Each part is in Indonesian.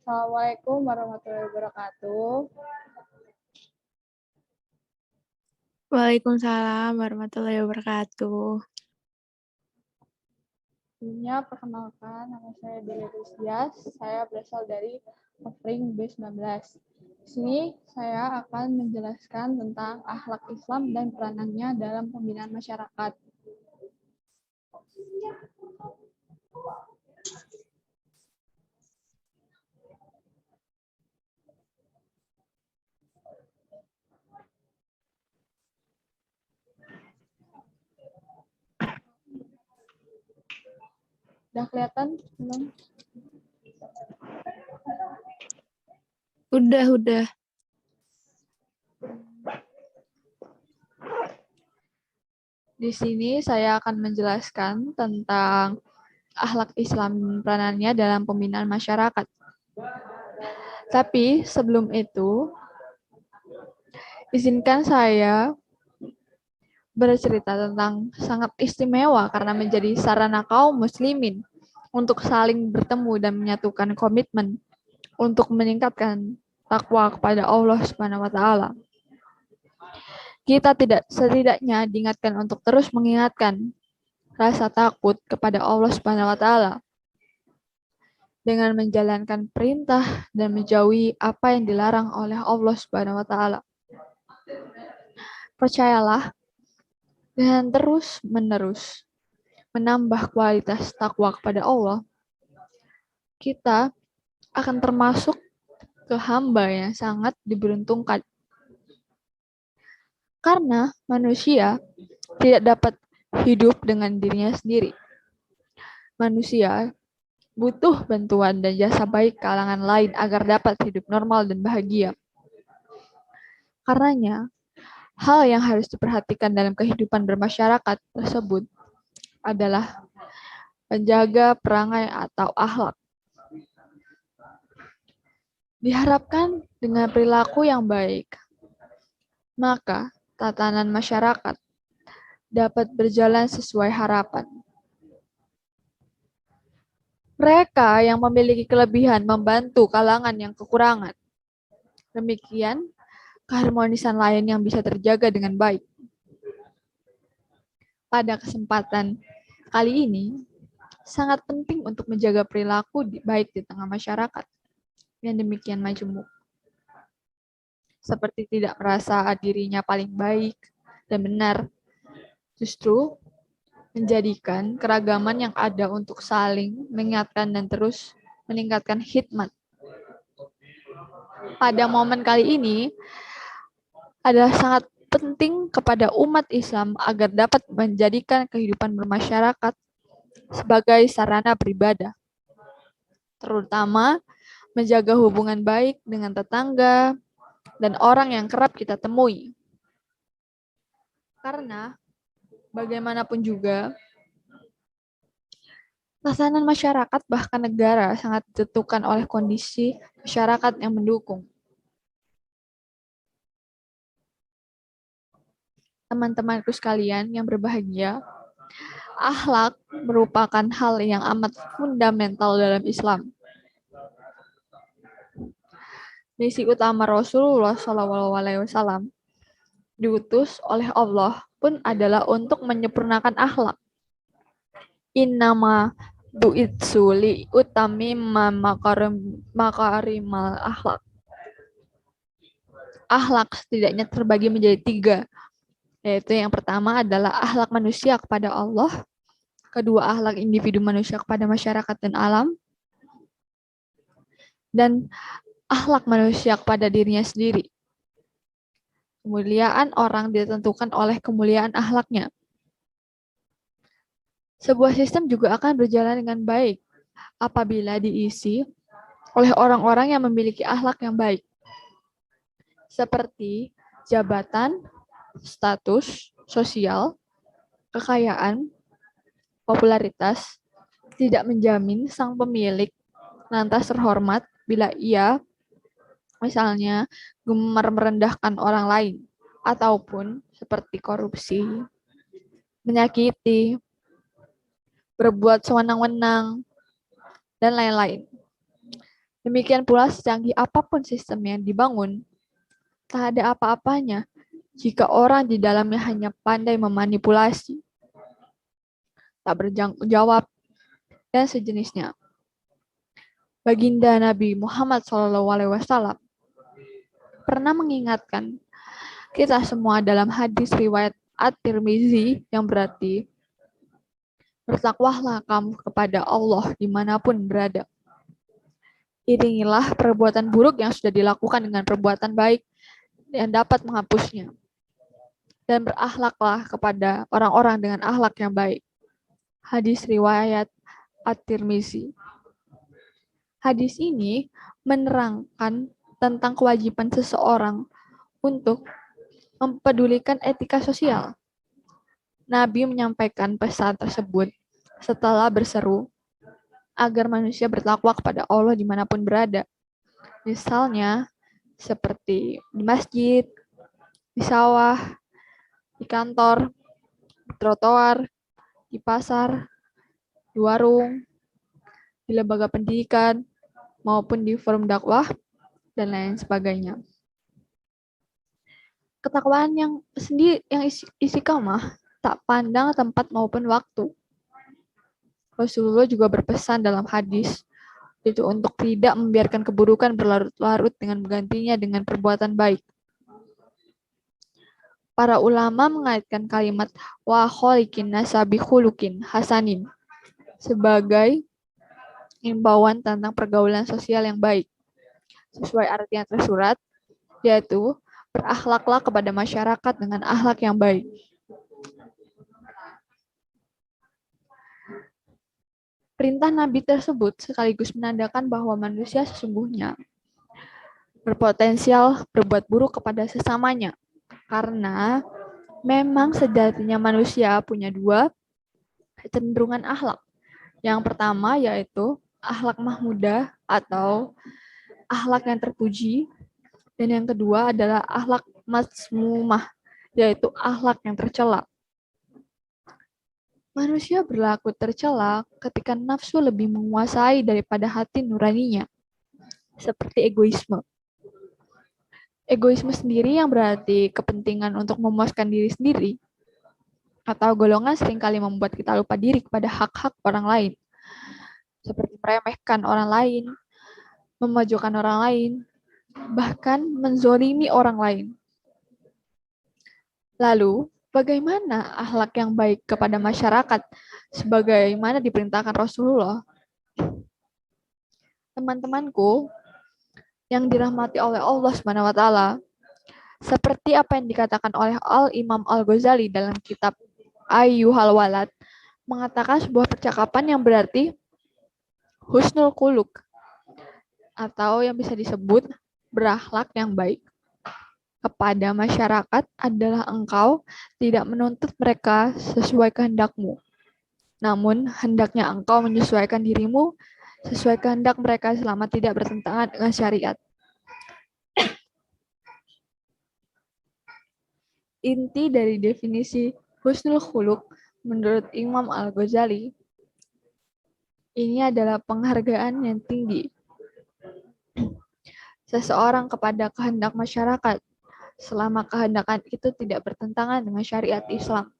Assalamualaikum warahmatullahi wabarakatuh. Waalaikumsalam warahmatullahi wabarakatuh. Sebelumnya, perkenalkan, nama saya Delia Rizkyas. Saya berasal dari Offering B19. Di sini saya akan menjelaskan tentang akhlak Islam dan peranannya dalam pembinaan masyarakat. Udah kelihatan belum? Udah. Di sini saya akan menjelaskan tentang akhlak Islam peranannya dalam pembinaan masyarakat. Tapi sebelum itu, izinkan saya bercerita tentang sangat istimewa karena menjadi sarana kaum muslimin untuk saling bertemu dan menyatukan komitmen untuk meningkatkan takwa kepada Allah Subhanahu wa taala. Kita setidaknya diingatkan untuk terus mengingatkan rasa takut kepada Allah Subhanahu wa taala dengan menjalankan perintah dan menjauhi apa yang dilarang oleh Allah Subhanahu wa taala. Percayalah, dengan terus-menerus menambah kualitas takwa kepada Allah, kita akan termasuk ke hamba yang sangat diberuntungkan. Karena manusia tidak dapat hidup dengan dirinya sendiri. Manusia butuh bantuan dan jasa baik kalangan lain agar dapat hidup normal dan bahagia. Karenanya, hal yang harus diperhatikan dalam kehidupan bermasyarakat tersebut adalah menjaga perangai atau akhlak. Diharapkan dengan perilaku yang baik, maka tatanan masyarakat dapat berjalan sesuai harapan. Mereka yang memiliki kelebihan membantu kalangan yang kekurangan. Demikian, keharmonisan lain yang bisa terjaga dengan baik. Pada kesempatan kali ini, sangat penting untuk menjaga perilaku baik di tengah masyarakat yang demikian majemuk. Seperti tidak merasa dirinya paling baik dan benar, justru menjadikan keragaman yang ada untuk saling mengingatkan dan terus meningkatkan khidmat. Pada momen kali ini adalah sangat penting kepada umat Islam agar dapat menjadikan kehidupan bermasyarakat sebagai sarana beribadah, terutama menjaga hubungan baik dengan tetangga dan orang yang kerap kita temui. Karena bagaimanapun juga, tatanan masyarakat bahkan negara sangat ditentukan oleh kondisi masyarakat yang mendukung. Teman-temanku sekalian yang berbahagia, akhlak merupakan hal yang amat fundamental dalam Islam. Misi utama Rasulullah SAW diutus oleh Allah pun adalah untuk menyempurnakan akhlak. Innama bu'itsu li utamimma makarimal akhlak. Akhlak setidaknya terbagi menjadi 3, yaitu yang pertama adalah akhlak manusia kepada Allah, kedua akhlak individu manusia kepada masyarakat dan alam, dan akhlak manusia kepada dirinya sendiri. Kemuliaan orang ditentukan oleh kemuliaan akhlaknya. Sebuah sistem juga akan berjalan dengan baik apabila diisi oleh orang-orang yang memiliki akhlak yang baik, seperti jabatan, status sosial, kekayaan, popularitas, tidak menjamin sang pemilik lantas terhormat bila ia misalnya gemar merendahkan orang lain, ataupun seperti korupsi, menyakiti, berbuat sewenang-wenang, dan lain-lain. Demikian pula secanggih apapun sistem yang dibangun, tak ada apa-apanya jika orang di dalamnya hanya pandai memanipulasi, tak bertanggung jawab, dan sejenisnya. Baginda Nabi Muhammad SAW pernah mengingatkan kita semua dalam hadis riwayat At-Tirmizi yang berarti, bertakwalah kamu kepada Allah dimanapun berada. Iringilah perbuatan buruk yang sudah dilakukan dengan perbuatan baik yang dapat menghapusnya. Dan berakhlaklah kepada orang-orang dengan akhlak yang baik. Hadis riwayat At-Tirmizi. Hadis ini menerangkan tentang kewajiban seseorang untuk mempedulikan etika sosial. Nabi menyampaikan pesan tersebut setelah berseru agar manusia bertakwa kepada Allah dimanapun berada. Misalnya, seperti di masjid, di sawah, di kantor, di trotoar, di pasar, di warung, di lembaga pendidikan, maupun di forum dakwah, dan lain sebagainya. Ketakwaan yang istiqamah tak pandang tempat maupun waktu. Rasulullah juga berpesan dalam hadis itu untuk tidak membiarkan keburukan berlarut-larut dengan menggantinya dengan perbuatan baik. Para ulama mengaitkan kalimat wa kholiqin nasa bi khuluqin hasanin sebagai imbauan tentang pergaulan sosial yang baik. Sesuai arti yang tersurat, yaitu berakhlaklah kepada masyarakat dengan akhlak yang baik. Perintah Nabi tersebut sekaligus menandakan bahwa manusia sesungguhnya berpotensial berbuat buruk kepada sesamanya. Karena memang sejatinya manusia punya dua kecenderungan akhlak. Yang pertama yaitu akhlak mahmudah atau akhlak yang terpuji. Dan yang kedua adalah akhlak mazmumah, yaitu akhlak yang tercela. Manusia berlaku tercela ketika nafsu lebih menguasai daripada hati nuraninya, seperti egoisme. Egoisme sendiri yang berarti kepentingan untuk memuaskan diri sendiri, atau golongan seringkali membuat kita lupa diri kepada hak-hak orang lain, seperti meremehkan orang lain, memajukan orang lain, bahkan menzolimi orang lain. Lalu, bagaimana akhlak yang baik kepada masyarakat sebagaimana diperintahkan Rasulullah? Teman-temanku yang dirahmati oleh Allah SWT, seperti apa yang dikatakan oleh Al-Imam Al-Ghazali dalam kitab Ayyuhal Walad, mengatakan sebuah percakapan yang berarti husnul khuluq, atau yang bisa disebut berakhlak yang baik kepada masyarakat adalah engkau tidak menuntut mereka sesuai kehendakmu. Namun, hendaknya engkau menyesuaikan dirimu sesuai kehendak mereka selama tidak bertentangan dengan syariat. Inti dari definisi husnul khuluq menurut Imam Al-Ghazali, ini adalah penghargaan yang tinggi seseorang kepada kehendak masyarakat selama kehendakan itu tidak bertentangan dengan syariat Islam.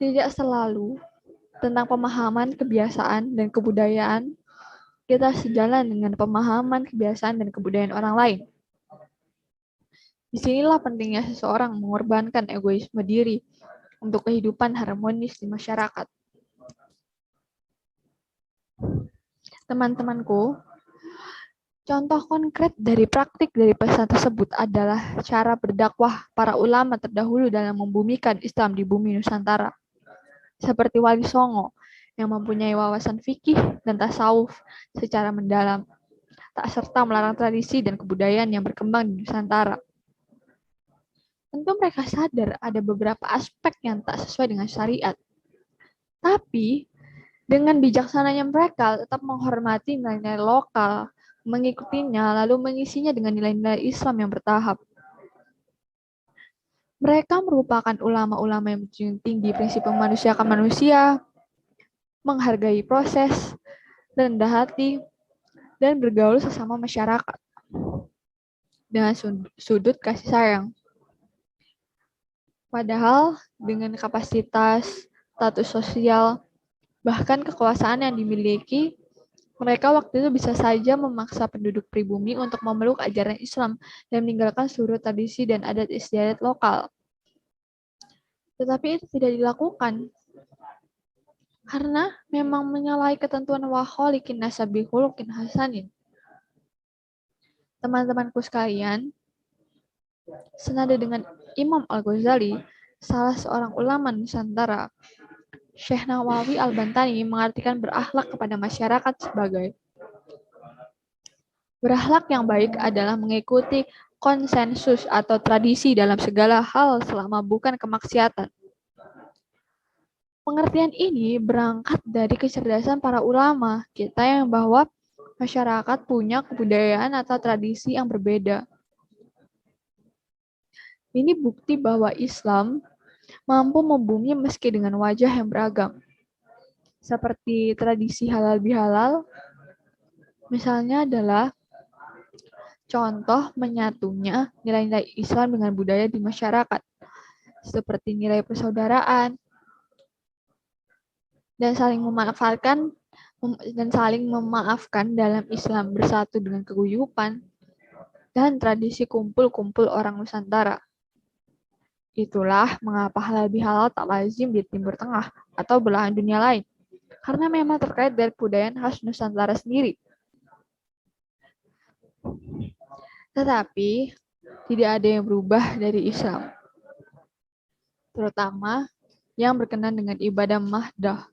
Tidak selalu tentang pemahaman, kebiasaan, dan kebudayaan kita sejalan dengan pemahaman, kebiasaan, dan kebudayaan orang lain. Disinilah pentingnya seseorang mengorbankan egoisme diri untuk kehidupan harmonis di masyarakat. Teman-temanku, contoh konkret dari praktik dari pesan tersebut adalah cara berdakwah para ulama terdahulu dalam membumikan Islam di bumi Nusantara. Seperti Wali Songo yang mempunyai wawasan fikih dan tasawuf secara mendalam, tak serta melarang tradisi dan kebudayaan yang berkembang di Nusantara. Tentu mereka sadar ada beberapa aspek yang tak sesuai dengan syariat. Tapi, dengan bijaksananya mereka tetap menghormati nilai-nilai lokal, mengikutinya, lalu mengisinya dengan nilai-nilai Islam yang bertahap. Mereka merupakan ulama-ulama yang menjunjung tinggi prinsip memanusiakan manusia, menghargai proses, rendah hati, dan bergaul sesama masyarakat dengan sudut kasih sayang. Padahal dengan kapasitas, status sosial, bahkan kekuasaan yang dimiliki, mereka waktu itu bisa saja memaksa penduduk pribumi untuk memeluk ajaran Islam dan meninggalkan seluruh tradisi dan adat istiadat lokal. Tetapi itu tidak dilakukan karena memang menyalahi ketentuan waholikin nasabi hulukin hasanin. Teman-temanku sekalian, senada dengan Imam Al-Ghazali, salah seorang ulama Nusantara, Syekh Nawawi Al-Bantani mengartikan berakhlak kepada masyarakat sebagai berakhlak yang baik adalah mengikuti konsensus atau tradisi dalam segala hal selama bukan kemaksiatan. Pengertian ini berangkat dari kecerdasan para ulama kita yang bahwa masyarakat punya kebudayaan atau tradisi yang berbeda. Ini bukti bahwa Islam mampu membumi meski dengan wajah yang beragam. Seperti tradisi halal bihalal, misalnya adalah contoh menyatunya nilai-nilai Islam dengan budaya di masyarakat, seperti nilai persaudaraan, dan saling memaafkan dalam Islam bersatu dengan keguyupan, dan tradisi kumpul-kumpul orang Nusantara. Itulah mengapa halal bihalal tak lazim di Timur Tengah atau belahan dunia lain, karena memang terkait dari kebudayaan khas Nusantara sendiri. Tetapi tidak ada yang berubah dari Islam, terutama yang berkenan dengan ibadah mahdah.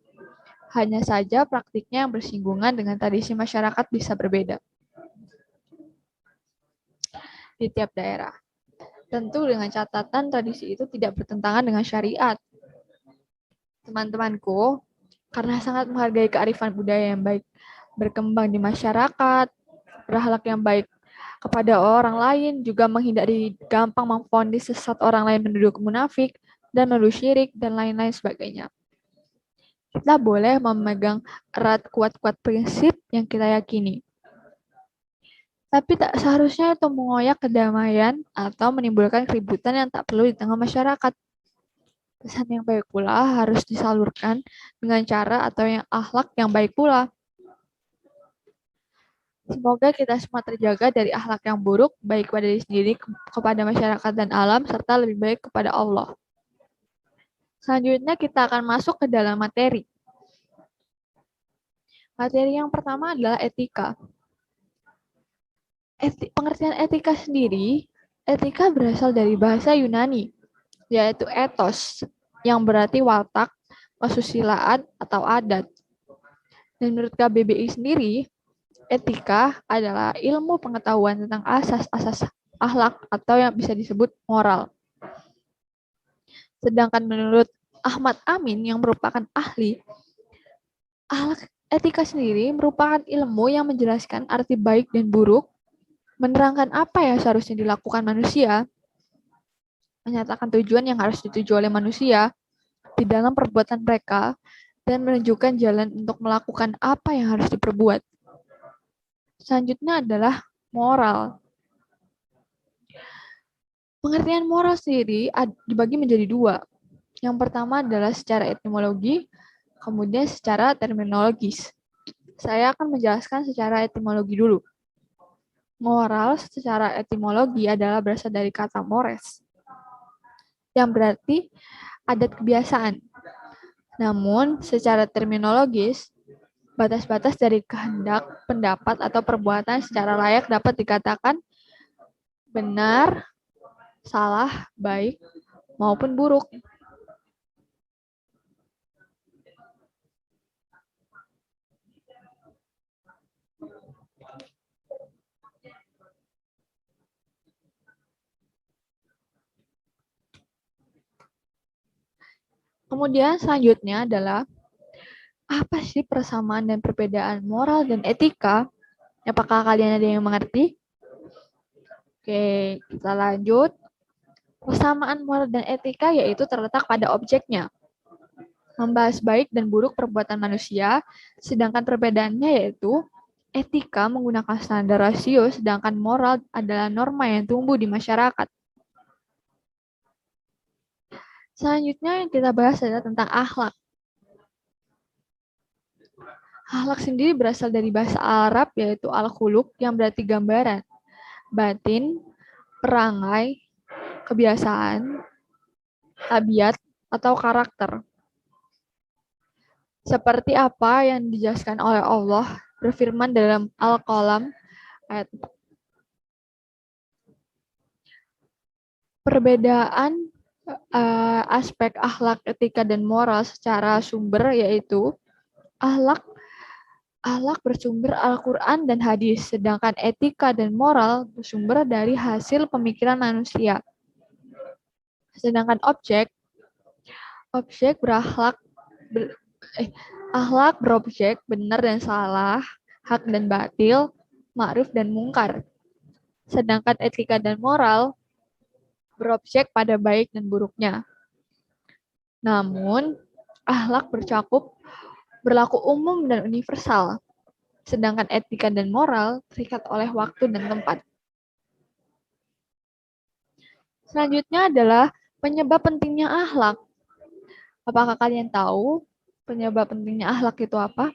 Hanya saja praktiknya yang bersinggungan dengan tradisi masyarakat bisa berbeda di tiap daerah. Tentu dengan catatan tradisi itu tidak bertentangan dengan syariat. Teman-temanku, karena sangat menghargai kearifan budaya yang baik berkembang di masyarakat, berakhlak yang baik kepada orang lain, juga menghindari gampang memvonis sesat orang lain menuduh munafik dan menuduh syirik dan lain-lain sebagainya. Kita boleh memegang erat kuat-kuat prinsip yang kita yakini. Tapi tak seharusnya itu mengoyak kedamaian atau menimbulkan keributan yang tak perlu di tengah masyarakat. Pesan yang baik pula harus disalurkan dengan cara atau yang akhlak yang baik pula. Semoga kita semua terjaga dari akhlak yang buruk, baik pada diri sendiri, kepada masyarakat dan alam, serta lebih baik kepada Allah. Selanjutnya kita akan masuk ke dalam materi. Materi yang pertama adalah etika. Pengertian etika sendiri, etika berasal dari bahasa Yunani, yaitu ethos, yang berarti watak, kesusilaan, atau adat. Dan menurut KBBI sendiri, etika adalah ilmu pengetahuan tentang asas-asas akhlak atau yang bisa disebut moral. Sedangkan menurut Ahmad Amin yang merupakan ahli, etika sendiri merupakan ilmu yang menjelaskan arti baik dan buruk, menerangkan apa yang seharusnya dilakukan manusia, menyatakan tujuan yang harus dituju oleh manusia di dalam perbuatan mereka, dan menunjukkan jalan untuk melakukan apa yang harus diperbuat. Selanjutnya adalah moral. Pengertian moral sendiri dibagi menjadi dua. Yang pertama adalah secara etimologi, kemudian secara terminologis. Saya akan menjelaskan secara etimologi dulu. Moral secara etimologi adalah berasal dari kata mores, yang berarti adat kebiasaan. Namun, secara terminologis, batas-batas dari kehendak, pendapat, atau perbuatan secara layak dapat dikatakan benar, salah, baik, maupun buruk. Kemudian selanjutnya adalah apa sih persamaan dan perbedaan moral dan etika? Apakah kalian ada yang mengerti? Oke, kita lanjut. Persamaan moral dan etika yaitu terletak pada objeknya. membahas baik dan buruk perbuatan manusia, sedangkan perbedaannya yaitu etika menggunakan standar rasio, sedangkan moral adalah norma yang tumbuh di masyarakat. Selanjutnya yang kita bahas adalah tentang akhlak. Akhlak sendiri berasal dari bahasa Arab yaitu al-khuluq yang berarti gambaran, batin, perangai, kebiasaan, tabiat, atau karakter. Seperti apa yang dijelaskan oleh Allah berfirman dalam Al-Qalam ayat 4. Perbedaan aspek akhlak, etika, dan moral secara sumber yaitu akhlak bersumber Al-Quran dan hadis, sedangkan etika dan moral bersumber dari hasil pemikiran manusia. Sedangkan objek berakhlak akhlak berobjek benar dan salah, hak dan batil, ma'ruf dan mungkar. Sedangkan etika dan moral berobjek pada baik dan buruknya. Namun, akhlak berlaku umum dan universal, sedangkan etika dan moral terikat oleh waktu dan tempat. Selanjutnya adalah penyebab pentingnya akhlak. Apakah kalian tahu penyebab pentingnya akhlak itu apa?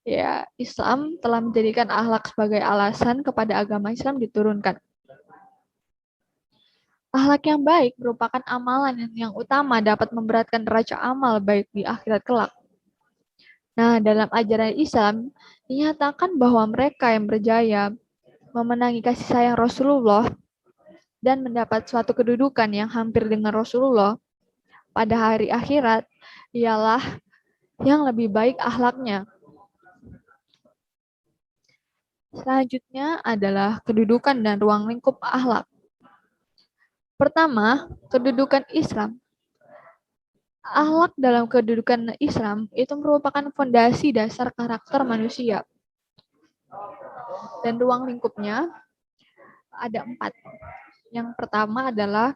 Ya, Islam telah menjadikan akhlak sebagai alasan kepada agama Islam diturunkan. Akhlak yang baik merupakan amalan yang utama dapat memberatkan neraca amal baik di akhirat kelak. Nah, dalam ajaran Islam dinyatakan bahwa mereka yang berjaya memenangi kasih sayang Rasulullah dan mendapat suatu kedudukan yang hampir dengan Rasulullah pada hari akhirat ialah yang lebih baik akhlaknya. Selanjutnya adalah kedudukan dan ruang lingkup akhlak. Pertama, kedudukan Islam. Akhlak dalam kedudukan Islam itu merupakan fondasi dasar karakter manusia. Dan ruang lingkupnya ada 4. Yang pertama adalah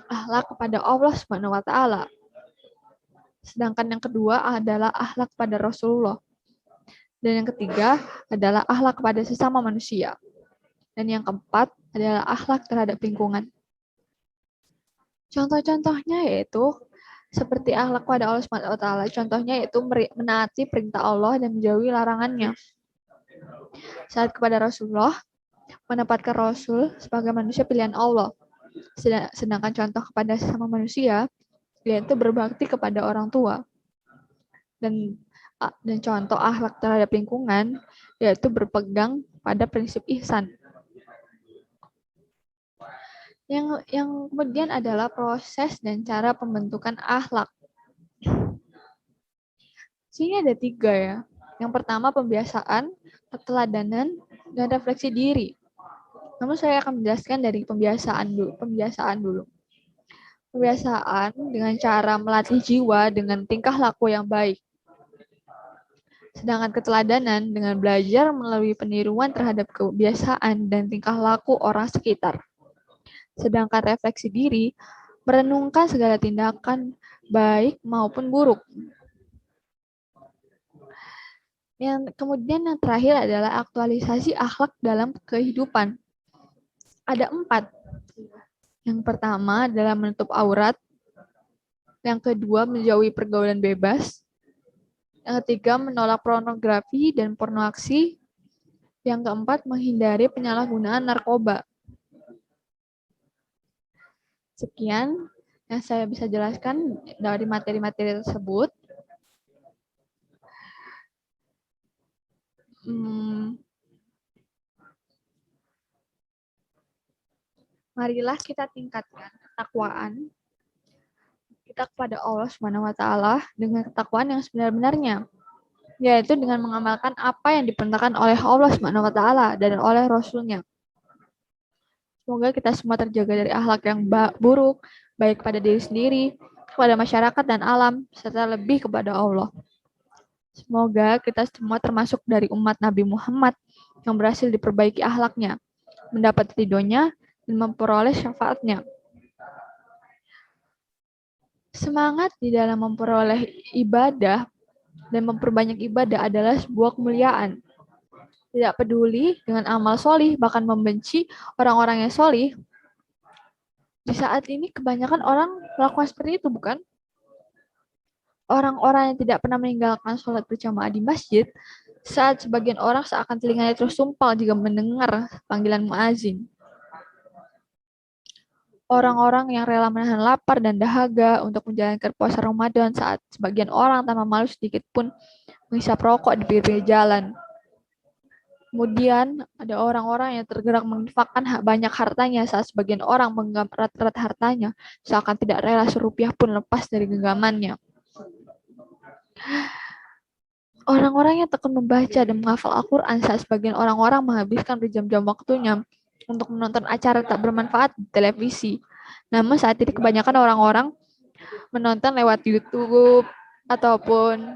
akhlak kepada Allah Subhanahu wa taala. Sedangkan yang kedua adalah akhlak kepada Rasulullah. Dan yang ketiga adalah akhlak kepada sesama manusia. Dan yang keempat adalah akhlak terhadap lingkungan. Contoh-contohnya yaitu seperti akhlak pada Allah Subhanahu wa taala. Contohnya yaitu menaati perintah Allah dan menjauhi larangannya. Saat kepada Rasulullah, menempatkan Rasul sebagai manusia pilihan Allah. Sedangkan contoh kepada sesama manusia, yaitu berbakti kepada orang tua. Dan contoh akhlak terhadap lingkungan, yaitu berpegang pada prinsip ihsan. Yang kemudian adalah proses dan cara pembentukan akhlak. Sini ada 3 ya. Yang pertama pembiasaan, keteladanan, dan refleksi diri. Namun saya akan menjelaskan dari pembiasaan dulu. Pembiasaan dengan cara melatih jiwa dengan tingkah laku yang baik. Sedangkan keteladanan dengan belajar melalui peniruan terhadap kebiasaan dan tingkah laku orang sekitar. Sedangkan refleksi diri merenungkan segala tindakan baik maupun buruk. Kemudian yang terakhir adalah aktualisasi akhlak dalam kehidupan. Ada 4. Yang pertama adalah menutup aurat. Yang kedua menjauhi pergaulan bebas. Yang ketiga menolak pornografi dan pornoaksi. Yang keempat menghindari penyalahgunaan narkoba. Sekian yang saya bisa jelaskan dari materi-materi tersebut. Marilah kita tingkatkan ketakwaan kita kepada Allah Subhanahu wa taala dengan ketakwaan yang sebenar-benarnya, yaitu dengan mengamalkan apa yang diperintahkan oleh Allah Subhanahu wa taala dan oleh Rasul-Nya. Semoga kita semua terjaga dari akhlak yang buruk, baik pada diri sendiri, kepada masyarakat dan alam, serta lebih kepada Allah. Semoga kita semua termasuk dari umat Nabi Muhammad yang berhasil diperbaiki akhlaknya, mendapat ridhonya, dan memperoleh syafaatnya. Semangat di dalam memperoleh ibadah dan memperbanyak ibadah adalah sebuah kemuliaan. Tidak peduli dengan amal solih, bahkan membenci orang-orang yang solih. Di saat ini kebanyakan orang melakukan seperti itu, bukan? Orang-orang yang tidak pernah meninggalkan sholat berjamaah di masjid, saat sebagian orang seakan telinganya terus sumpal jika mendengar panggilan muazin. Orang-orang yang rela menahan lapar dan dahaga untuk menjalankan puasa Ramadan saat sebagian orang tanpa malu sedikit pun menghisap rokok di pinggir jalan. Kemudian ada orang-orang yang tergerak menginfakkan banyak hartanya saat sebagian orang menggenggam erat-erat hartanya seakan tidak rela serupiah pun lepas dari genggamannya. Orang-orang yang tekun membaca dan menghafal Al-Quran saat sebagian orang-orang menghabiskan berjam-jam waktunya untuk menonton acara tak bermanfaat di televisi. Namun saat ini kebanyakan orang-orang menonton lewat YouTube ataupun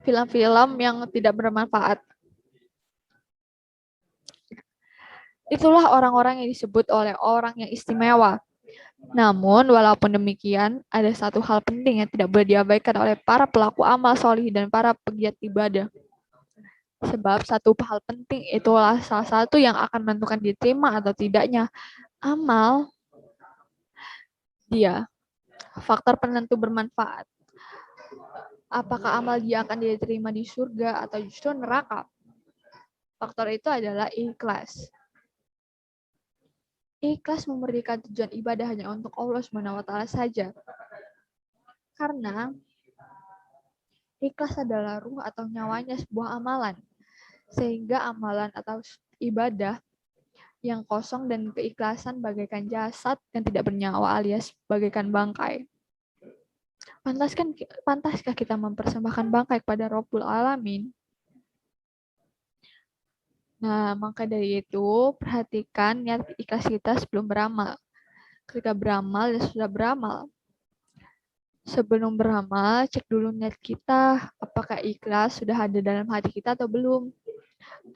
film-film yang tidak bermanfaat. Itulah orang-orang yang disebut oleh orang yang istimewa. Namun, walaupun demikian, ada satu hal penting yang tidak boleh diabaikan oleh para pelaku amal solih dan para pegiat ibadah. Sebab satu hal penting itulah salah satu yang akan menentukan diterima atau tidaknya amal dia. Faktor penentu bermanfaat. Apakah amal dia akan diterima di surga atau justru neraka? Faktor itu adalah ikhlas. Ikhlas memurnikan tujuan ibadah hanya untuk Allah SWT saja. Karena ikhlas adalah ruh atau nyawanya sebuah amalan. Sehingga amalan atau ibadah yang kosong dan keikhlasan bagaikan jasad yang tidak bernyawa alias bagaikan bangkai. Pantaskah kita mempersembahkan bangkai kepada Rabbul Alamin? Nah, maka dari itu, perhatikan niat ikhlas kita sebelum beramal. Ketika beramal dan sudah beramal. Sebelum beramal, cek dulu niat kita, apakah ikhlas sudah ada dalam hati kita atau belum.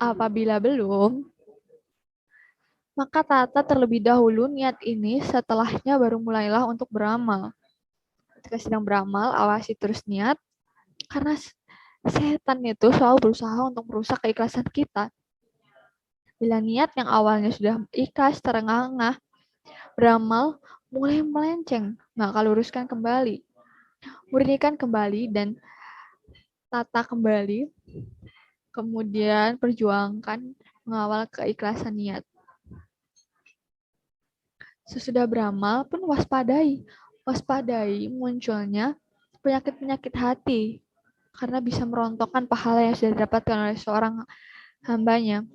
Apabila belum, maka tata terlebih dahulu niat ini, setelahnya baru mulailah untuk beramal. Ketika sedang beramal, awasi terus niat, karena setan itu selalu berusaha untuk merusak keikhlasan kita. Bila niat yang awalnya sudah ikhlas, terengah-engah, beramal mulai melenceng, maka luruskan kembali. Murnikan kembali dan tata kembali, kemudian perjuangkan mengawal keikhlasan niat. Sesudah beramal pun waspadai munculnya penyakit-penyakit hati, karena bisa merontokkan pahala yang sudah didapatkan oleh seorang hambanya.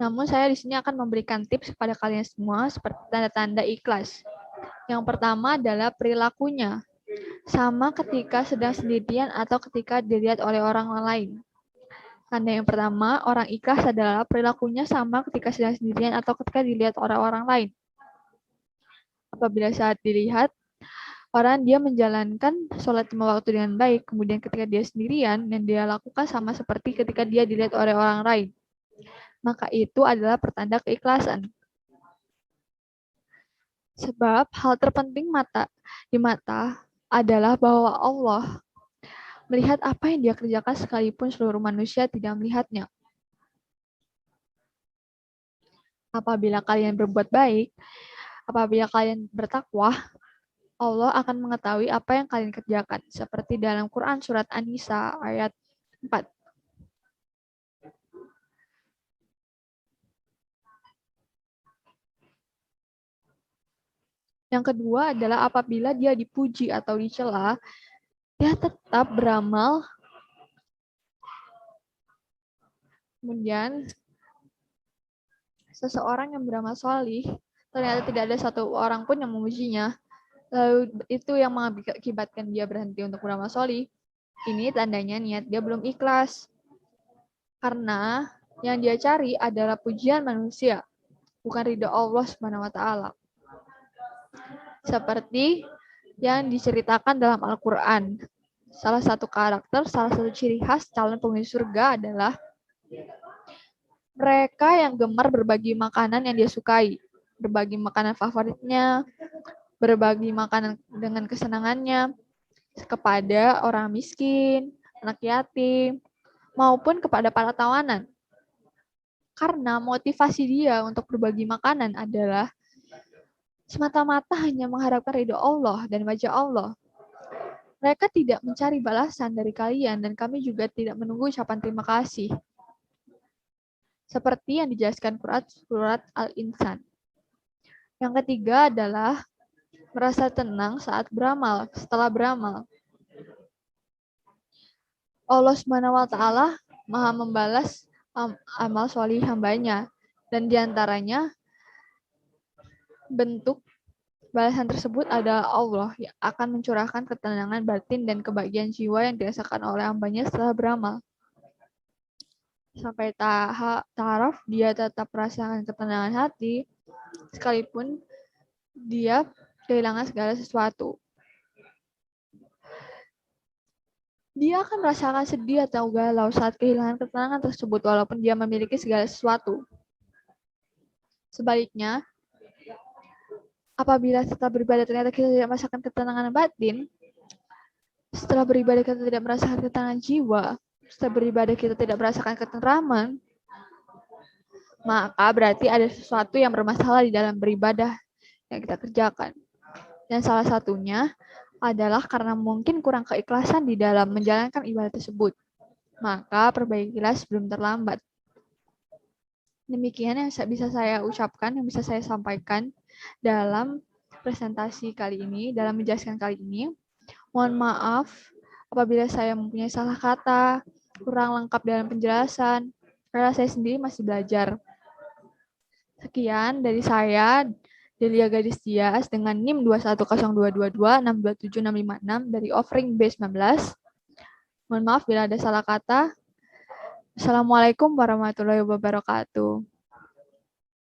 Namun saya di sini akan memberikan tips kepada kalian semua seperti tanda-tanda ikhlas. Yang pertama adalah perilakunya. Sama ketika sedang sendirian atau ketika dilihat oleh orang lain. Tanda yang pertama, orang ikhlas adalah perilakunya sama ketika sedang sendirian atau ketika dilihat oleh orang lain. Apabila saat dilihat, dia menjalankan sholat 5 waktu dengan baik, kemudian ketika dia sendirian, yang dia lakukan sama seperti ketika dia dilihat oleh orang lain. Maka itu adalah pertanda keikhlasan. Sebab hal terpenting di mata adalah bahwa Allah melihat apa yang dia kerjakan sekalipun seluruh manusia tidak melihatnya. Apabila kalian berbuat baik, apabila kalian bertakwa, Allah akan mengetahui apa yang kalian kerjakan. Seperti dalam Quran surat An-Nisa ayat 4. Yang kedua adalah apabila dia dipuji atau dicela, dia tetap beramal. Kemudian, seseorang yang beramal solih, ternyata tidak ada satu orang pun yang memujinya. Lalu itu yang mengakibatkan dia berhenti untuk beramal solih. Ini tandanya niat dia belum ikhlas. Karena yang dia cari adalah pujian manusia, bukan ridho Allah SWT. Seperti yang diceritakan dalam Al-Quran. Salah satu ciri khas calon penghuni surga adalah mereka yang gemar berbagi makanan yang dia sukai. berbagi makanan favoritnya, berbagi makanan dengan kesenangannya kepada orang miskin, anak yatim, maupun kepada para tawanan. Karena motivasi dia untuk berbagi makanan adalah semata-mata hanya mengharapkan ridho Allah dan wajah Allah. Mereka tidak mencari balasan dari kalian dan kami juga tidak menunggu ucapan terima kasih. Seperti yang dijelaskan surat Al-Insan. Yang ketiga adalah merasa tenang saat beramal, setelah beramal. Allah SWT Maha membalas amal solih hambanya, dan diantaranya bentuk balasan tersebut adalah Allah yang akan mencurahkan ketenangan batin dan kebahagiaan jiwa yang dirasakan oleh hambanya setelah beramal. Sampai taraf dia tetap merasakan ketenangan hati, sekalipun dia kehilangan segala sesuatu. Dia akan merasakan sedih atau galau saat kehilangan ketenangan tersebut, walaupun dia memiliki segala sesuatu. Sebaliknya, apabila setelah beribadah ternyata kita tidak merasakan ketenangan batin, setelah beribadah kita tidak merasakan ketenangan jiwa, setelah beribadah kita tidak merasakan ketenteraman, maka berarti ada sesuatu yang bermasalah di dalam beribadah yang kita kerjakan. Dan salah satunya adalah karena mungkin kurang keikhlasan di dalam menjalankan ibadah tersebut. Maka perbaikilah sebelum terlambat. Demikian yang bisa saya ucapkan, yang bisa saya sampaikan dalam presentasi kali ini, dalam menjelaskan kali ini. Mohon maaf apabila saya mempunyai salah kata, kurang lengkap dalam penjelasan, karena saya sendiri masih belajar. Sekian dari saya, Delia Gadis Dias dengan NIM 21022262756 dari Offering B19. Mohon maaf bila ada salah kata. Assalamualaikum warahmatullahi wabarakatuh.